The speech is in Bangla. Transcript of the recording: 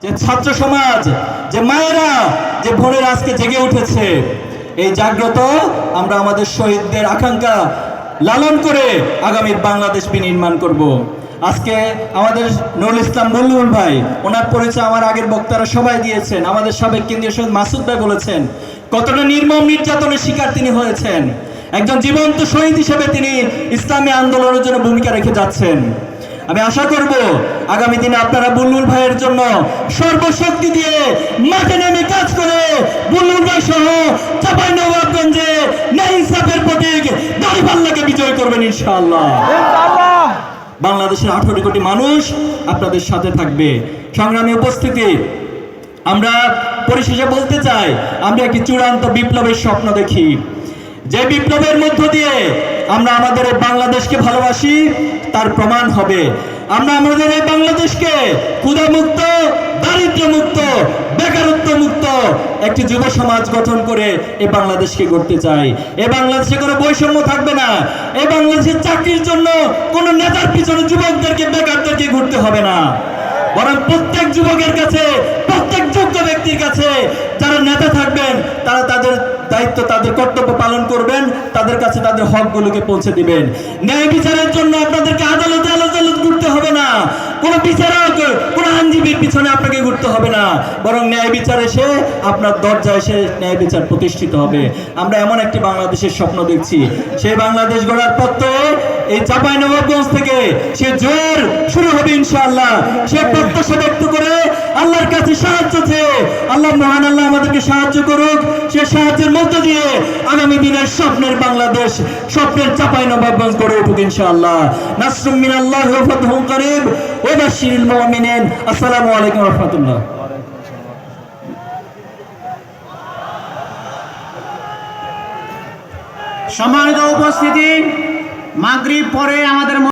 যে ছাত্র সমাজ, যে মায়েরা, যে বোনেরা আজকে জেগে উঠেছে, এই জাগ্রত আমরা আমাদের শহীদদের আকাঙ্ক্ষা লালন করে আগামীর বাংলাদেশ বিনির্মাণ করব। আজকে আমাদের নুরুল ইসলাম বুলবুল ভাই, ওনার পরিচয় আমার আগের বক্তারা সবাই দিয়েছেন। আমাদের সাবেক কেন্দ্রীয় শহীদ মাসুদ ভাই বলেছেন কতটা নির্মম নির্যাতনের শিকার তিনি হয়েছেন। একজন জীবন্ত শহীদ হিসেবে তিনি ইসলামী আন্দোলনের জন্য ভূমিকা রেখে যাচ্ছেন। আমি আশা করব আগামী দিনে আপনারা বুলবুল ভাইয়ের জন্য সর্বশক্তি দিয়ে মাঠে নেমে কাজ করে বুলবুল ভাই সহ চাঁপাইনবাবগঞ্জে ন্যায় ইনসাফের প্রতীক দাঁড়িপাল্লাকে বিজয় করবেন ইনশাআল্লাহ। বাংলাদেশের 18 কোটি মানুষ আপনাদের সাথে থাকবে। সংগ্রামী উপস্থিতি, আমরা পরিশেষে বলতে চাই, আমরা একটি চূড়ান্ত বিপ্লবের স্বপ্ন দেখি, যে বিপ্লবের মধ্য দিয়ে আমরা আমাদের এই বাংলাদেশকে ভালোবাসি তার প্রমাণ হবে। আমরা আমাদের এই বাংলাদেশকে ক্ষুধামুক্ত, দারিদ্র্যমুক্ত, বেকারত্ব মুক্ত একটি যুব সমাজ গঠন করে এই বাংলাদেশকে গড়তে চাই। এই বাংলাদেশে কোনো বৈষম্য থাকবে না। এই বাংলাদেশের চাকরির জন্য কোনো নেতার পিছনে যুবকদেরকে, বেকারদেরকে ঘুরতে হবে না, বরং প্রত্যেক যুবকের কাছে, প্রত্যেক যোগ্য ব্যক্তির কাছে যারা নেতা থাকবেন তারা তাদের দায়িত্ব, তাদের কর্তব্য পালন করবেন, তাদের কাছে তাদের হকগুলোকে পৌঁছে দিবেন। ন্যায় বিচারের জন্য আপনাদেরকে আদালতে আদালত ঘুরতে হবে না, কোনো বিচারক, কোনো আইনজীবীর পিছনে আপনাকে ঘুরতে হবে না, বরং ন্যায় বিচার এসে আপনার দরজায় এসে ন্যায় বিচার প্রতিষ্ঠিত হবে। আমরা এমন একটি বাংলাদেশের স্বপ্ন দেখছি, সেই বাংলাদেশ গড়ার পথে এই চাঁপাইনবাবগঞ্জ থেকে সে জোর শুরু হবে ইনশাআল্লাহ। সে প্রত্যাশা ব্যক্ত করে আল্লাহর কাছে সাহায্য চেয়ে, আল্লাহ মহান আল্লাহ আমাদেরকে সাহায্য করুক। সে সাহায্যের মধ্য দিয়ে আগামী দিনের স্বপ্নের বাংলাদেশ, স্বপ্নের চাঁপাইনবাবগঞ্জ গড়ে উঠুক ইনশাআল্লাহ। নাসরুম মিনাল্লাহি ওয়া ফাতহুন করিব ওয়া বাশশিরিল মুমিনিন। আসসালামু আলাইকুম ওয়া রাহমাতুল্লাহ। সম্মানিত উপস্থিতি, মাগরিব পরে আমাদের